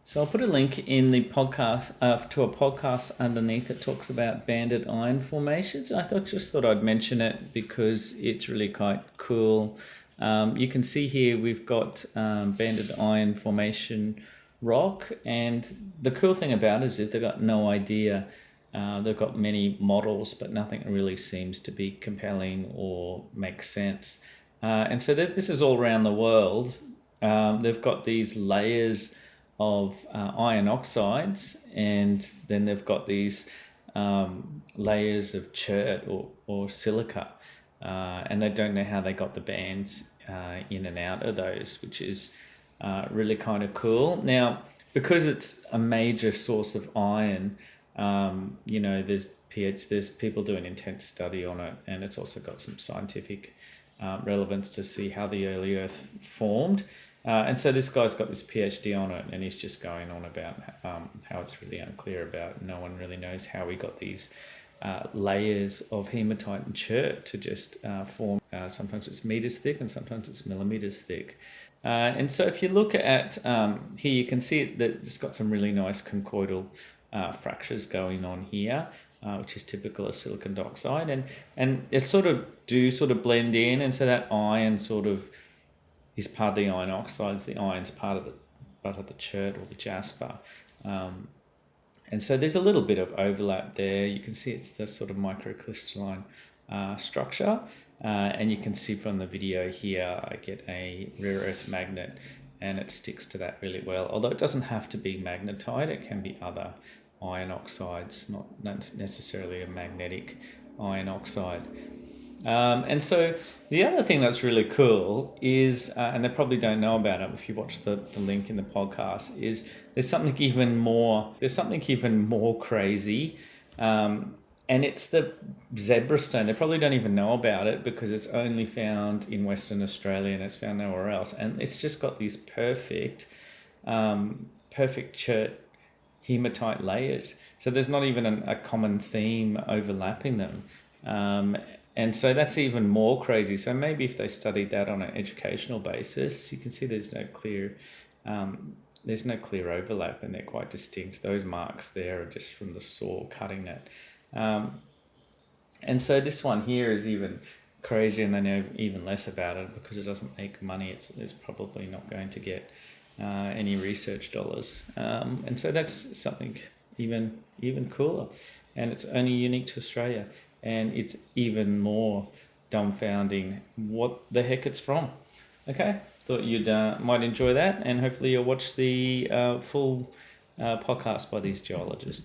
So I'll put a link in the podcast to a podcast underneath that talks about banded iron formations. I thought I'd mention it because it's really quite cool. You can see here we've got banded iron formation rock, and the cool thing about it is they've got no idea. They've got many models, but nothing really seems to be compelling or make sense. And so this is all around the world. They've got these layers of iron oxides, and then they've got these layers of chert or silica, and they don't know how they got the bands in and out of those, which is really kind of cool. Now, because it's a major source of iron, there's people doing intense study on it, and it's also got some scientific relevance to see how the early Earth formed. And so this guy's got this PhD on it, and he's just going on about how it's really unclear about. No one really knows how we got these layers of hematite and chert to just form. Sometimes it's meters thick, and sometimes it's millimeters thick. And so if you look at here, you can see that it's got some really nice conchoidal fractures going on here, which is typical of silicon dioxide, and it sort of blend in, and so that iron sort of is part of the iron oxides. The iron's part of the chert or the jasper. And so there's a little bit of overlap there. You can see it's the sort of microcrystalline structure. And you can see from the video here, I get a rare earth magnet, and it sticks to that really well. Although it doesn't have to be magnetite, it can be other iron oxides, not necessarily a magnetic iron oxide. And so the other thing that's really cool is, and they probably don't know about it if you watch the link in the podcast, is there's something even more crazy, and it's the zebrastone. They probably don't even know about it because it's only found in Western Australia and it's found nowhere else, and it's just got these perfect chert hematite layers. So there's not even a common theme overlapping them. And so that's even more crazy. So maybe if they studied that on an educational basis, you can see there's no clear overlap, and they're quite distinct. Those marks there are just from the saw cutting it. And so this one here is even crazy, and they know even less about it because it doesn't make money. It's probably not going to get any research dollars. And so that's something even cooler, and it's only unique to Australia. And it's even more dumbfounding what the heck it's from. Okay, thought you'd might enjoy that, and hopefully you'll watch the full podcast by these geologists.